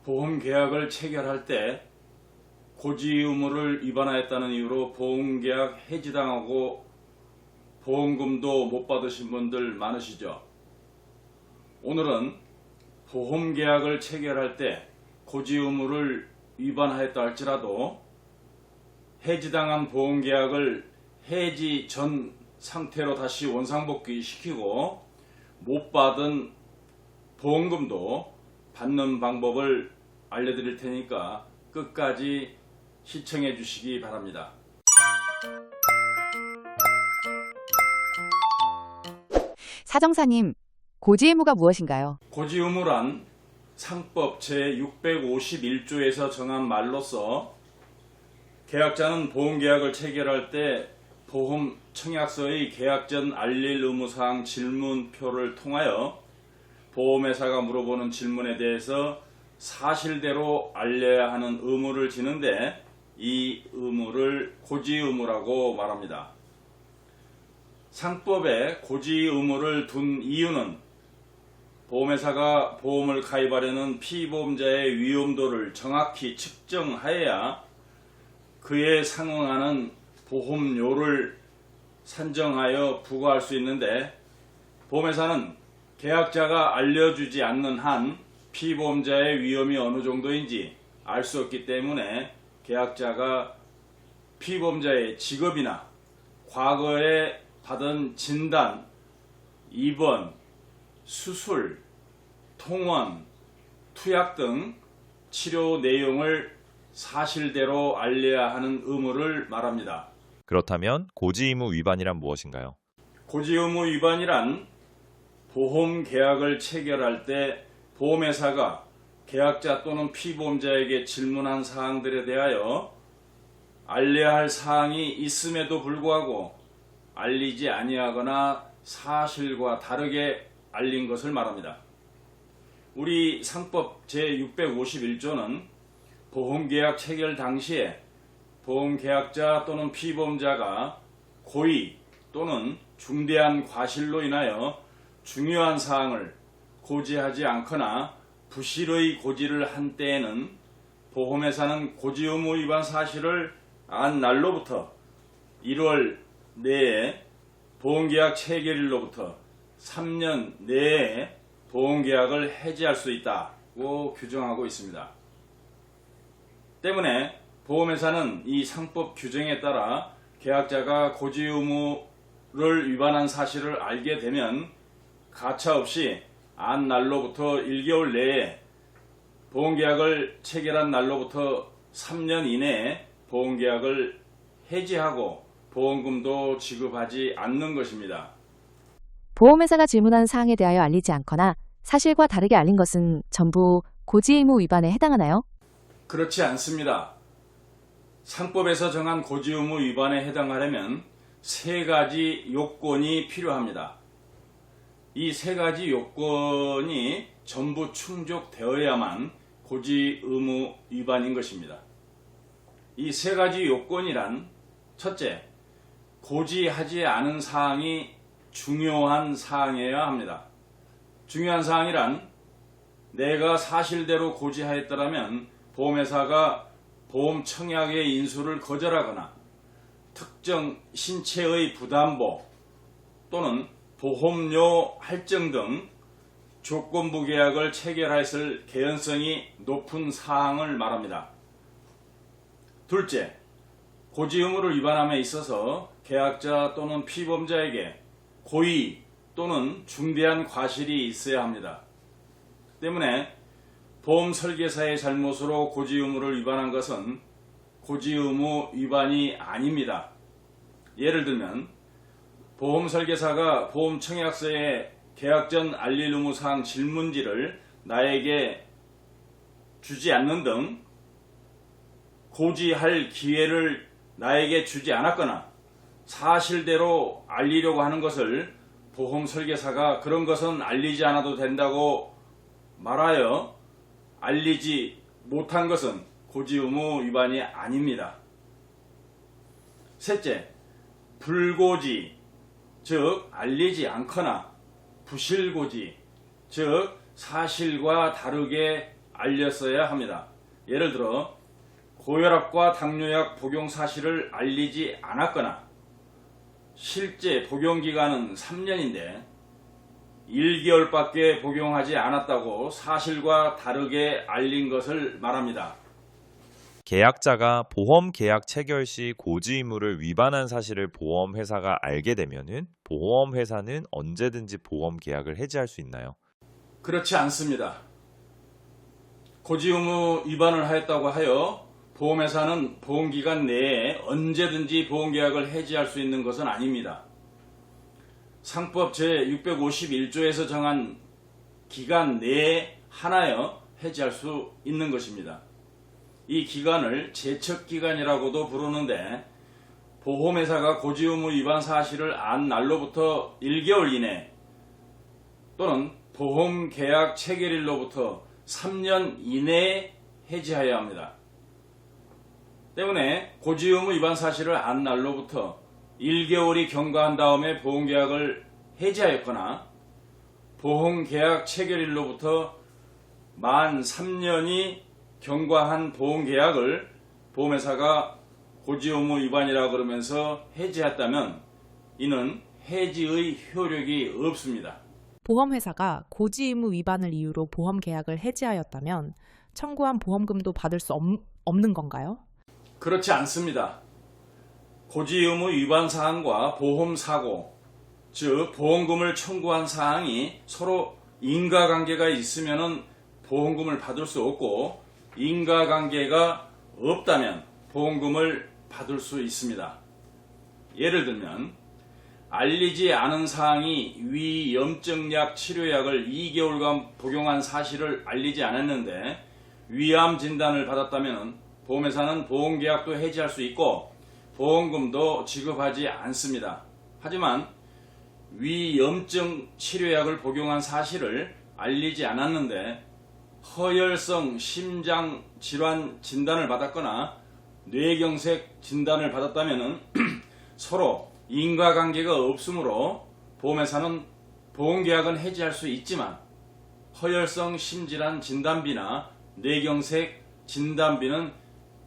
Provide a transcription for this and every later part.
보험계약을 체결할 때 고지 의무를 위반하였다는 이유로 보험계약 해지당하고 보험금도 못 받으신 분들 많으시죠? 오늘은 보험계약을 체결할 때 고지 의무를 위반하였다 할지라도 해지당한 보험계약을 해지 전 상태로 다시 원상복귀 시키고 못 받은 보험금도 받는 방법을 알려드릴 테니까 끝까지 시청해 주시기 바랍니다. 사정사님, 고지 의무가 무엇인가요? 고지 의무란 상법 제651조에서 정한 말로서 계약자는 보험계약을 체결할 때 보험 청약서의 계약 전 알릴 의무사항 질문표를 통하여 보험회사가 물어보는 질문에 대해서 사실대로 알려야 하는 의무를 지는데 이 의무를 고지 의무라고 말합니다. 상법에 고지 의무를 둔 이유는 보험회사가 보험을 가입하려는 피보험자의 위험도를 정확히 측정하여야 그에 상응하는 보험료를 산정하여 부과할 수 있는데 보험회사는 계약자가 알려주지 않는 한 피보험자의 위험이 어느 정도인지 알 수 없기 때문에 계약자가 피보험자의 직업이나 과거에 받은 진단, 입원, 수술, 통원, 투약 등 치료 내용을 사실대로 알려야 하는 의무를 말합니다. 그렇다면 고지 의무 위반이란 무엇인가요? 고지 의무 위반이란 보험 계약을 체결할 때 보험회사가 계약자 또는 피보험자에게 질문한 사항들에 대하여 알려야 할 사항이 있음에도 불구하고 알리지 아니하거나 사실과 다르게 알린 것을 말합니다. 우리 상법 제651조는 보험계약 체결 당시에 보험계약자 또는 피보험자가 고의 또는 중대한 과실로 인하여 중요한 사항을 고지하지 않거나 부실의 고지를 한 때에는 보험회사는 고지 의무 위반 사실을 안 날로부터 1월 내에 보험계약 체결일로부터 3년 내에 보험계약을 해지할 수 있다고 규정하고 있습니다. 때문에 보험회사는 이 상법 규정에 따라 계약자가 고지 의무를 위반한 사실을 알게 되면 가차없이 안 날로부터 1개월 내에 보험계약을 체결한 날로부터 3년 이내에 보험계약을 해지하고 보험금도 지급하지 않는 것입니다. 보험회사가 질문한 사항에 대하여 알리지 않거나 사실과 다르게 알린 것은 전부 고지 의무 위반에 해당하나요? 그렇지 않습니다. 상법에서 정한 고지 의무 위반에 해당하려면 세 가지 요건이 필요합니다. 이 세 가지 요건이 전부 충족되어야만 고지 의무 위반인 것입니다. 이 세 가지 요건이란 첫째, 고지하지 않은 사항이 중요한 사항이어야 합니다. 중요한 사항이란 내가 사실대로 고지하였더라면 보험회사가 보험 청약의 인수를 거절하거나 특정 신체의 부담보 또는 보험료 할증 등 조건부 계약을 체결했을 개연성이 높은 사항을 말합니다. 둘째, 고지 의무를 위반함에 있어서 계약자 또는 피보험자에게 고의 또는 중대한 과실이 있어야 합니다. 때문에 보험 설계사의 잘못으로 고지 의무를 위반한 것은 고지 의무 위반이 아닙니다. 예를 들면 보험 설계사가 보험 청약서에 계약 전 알릴 의무사항 질문지를 나에게 주지 않는 등 고지할 기회를 나에게 주지 않았거나 사실대로 알리려고 하는 것을 보험 설계사가 그런 것은 알리지 않아도 된다고 말하여 알리지 못한 것은 고지 의무 위반이 아닙니다. 셋째, 불고지, 즉 알리지 않거나 부실고지, 즉 사실과 다르게 알렸어야 합니다. 예를 들어 고혈압과 당뇨약 복용 사실을 알리지 않았거나 실제 복용 기간은 3년인데 1개월밖에 복용하지 않았다고 사실과 다르게 알린 것을 말합니다. 계약자가 보험 계약 체결 시 고지 의무를 위반한 사실을 보험회사가 알게 되면은 보험회사는 언제든지 보험 계약을 해지할 수 있나요? 그렇지 않습니다. 고지 의무 위반을 하였다고 하여 보험회사는 보험기간 내에 언제든지 보험계약을 해지할 수 있는 것은 아닙니다. 상법 제651조에서 정한 기간 내에 하나여 해지할 수 있는 것입니다. 이 기간을 제척기간이라고도 부르는데 보험회사가 고지 의무 위반 사실을 안 날로부터 1개월 이내 또는 보험계약 체결일로부터 3년 이내에 해지하여야 합니다. 때문에 고지 의무 위반 사실을 안 날로부터 1개월이 경과한 다음에 보험계약을 해지하였거나 보험계약 체결일로부터 만 3년이 경과한 보험계약을 보험회사가 고지 의무 위반이라 그러면서 해지했다면 이는 해지의 효력이 없습니다. 보험회사가 고지 의무 위반을 이유로 보험 계약을 해지하였다면 청구한 보험금도 받을 수 없는 건가요? 그렇지 않습니다. 고지 의무 위반 사항과 보험 사고, 즉 보험금을 청구한 사항이 서로 인과관계가 있으면 보험금을 받을 수 없고 인과관계가 없다면 보험금을 받을 수 있습니다. 예를 들면 알리지 않은 사항이 위염증약 치료약을 2개월간 복용한 사실을 알리지 않았는데 위암 진단을 받았다면 보험회사는 보험계약도 해지할 수 있고 보험금도 지급하지 않습니다. 하지만 위염증 치료약을 복용한 사실을 알리지 않았는데 허혈성 심장 질환 진단을 받았거나 뇌경색 진단을 받았다면 서로 인과관계가 없으므로 보험회사는 보험계약은 해지할 수 있지만 허혈성 심질환 진단비나 뇌경색 진단비는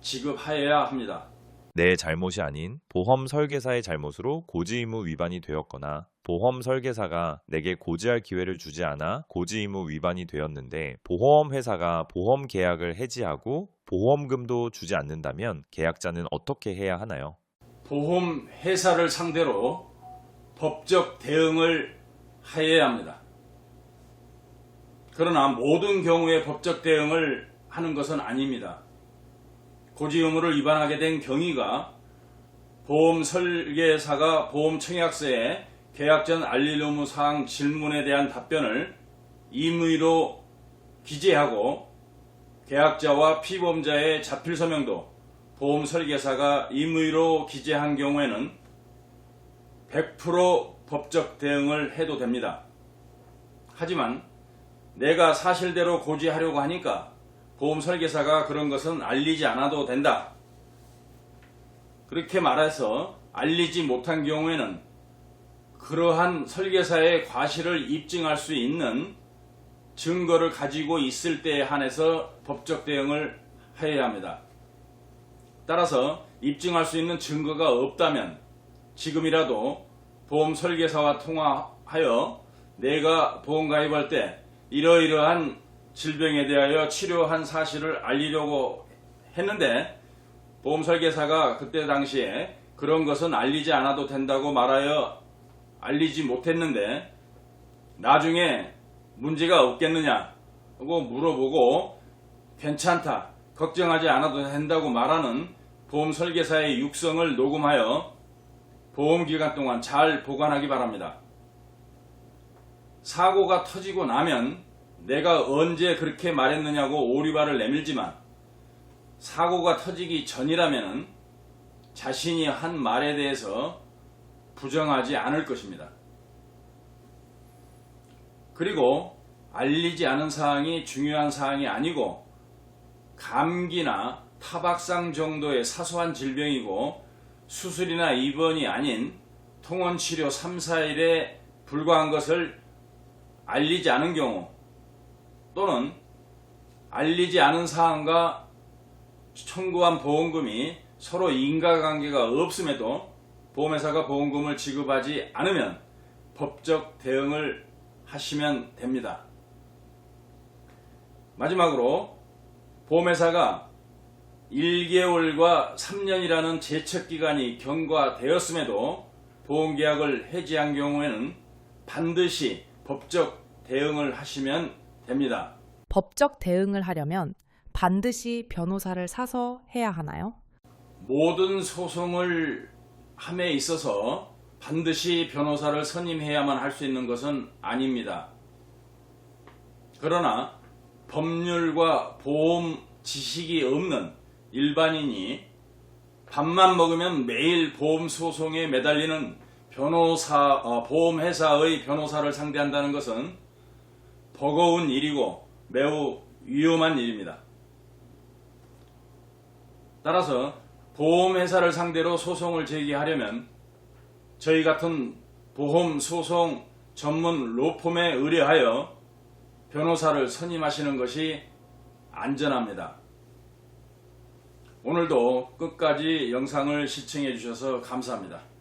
지급하여야 합니다. 내 잘못이 아닌 보험 설계사의 잘못으로 고지 의무 위반이 되었거나 보험 설계사가 내게 고지할 기회를 주지 않아 고지 의무 위반이 되었는데 보험회사가 보험 계약을 해지하고 보험금도 주지 않는다면 계약자는 어떻게 해야 하나요? 보험회사를 상대로 법적 대응을 하여야 합니다. 그러나 모든 경우에 법적 대응을 하는 것은 아닙니다. 고지 의무를 위반하게 된 경위가 보험 설계사가 보험 청약서에 계약 전 알릴 의무 사항 질문에 대한 답변을 임의로 기재하고 계약자와 피보험자의 자필 서명도 보험 설계사가 임의로 기재한 경우에는 100% 법적 대응을 해도 됩니다. 하지만 내가 사실대로 고지하려고 하니까 보험 설계사가 그런 것은 알리지 않아도 된다. 그렇게 말해서 알리지 못한 경우에는 그러한 설계사의 과실을 입증할 수 있는 증거를 가지고 있을 때에 한해서 법적 대응을 해야 합니다. 따라서 입증할 수 있는 증거가 없다면 지금이라도 보험 설계사와 통화하여 내가 보험 가입할 때 이러이러한 질병에 대하여 치료한 사실을 알리려고 했는데 보험 설계사가 그때 당시에 그런 것은 알리지 않아도 된다고 말하여 알리지 못했는데 나중에 문제가 없겠느냐 하고 물어보고 괜찮다, 걱정하지 않아도 된다고 말하는 보험 설계사의 육성을 녹음하여 보험기간 동안 잘 보관하기 바랍니다. 사고가 터지고 나면 내가 언제 그렇게 말했느냐고 오리발을 내밀지만 사고가 터지기 전이라면 자신이 한 말에 대해서 부정하지 않을 것입니다. 그리고 알리지 않은 사항이 중요한 사항이 아니고 감기나 타박상 정도의 사소한 질병이고 수술이나 입원이 아닌 통원치료 3, 4일에 불과한 것을 알리지 않은 경우 또는 알리지 않은 사항과 청구한 보험금이 서로 인과관계가 없음에도 보험회사가 보험금을 지급하지 않으면 법적 대응을 하시면 됩니다. 마지막으로 보험회사가 1개월과 3년이라는 제척기간이 경과되었음에도 보험계약을 해지한 경우에는 반드시 법적 대응을 하시면 됩니다. 법적 대응을 하려면 반드시 변호사를 사서 해야 하나요? 모든 소송을 함에 있어서 반드시 변호사를 선임해야만 할 수 있는 것은 아닙니다. 그러나 법률과 보험 지식이 없는 일반인이 밥만 먹으면 매일 보험 소송에 매달리는 보험회사의 변호사를 상대한다는 것은 버거운 일이고 매우 위험한 일입니다. 따라서 보험회사를 상대로 소송을 제기하려면 저희 같은 보험 소송 전문 로펌에 의뢰하여 변호사를 선임하시는 것이 안전합니다. 오늘도 끝까지 영상을 시청해 주셔서 감사합니다.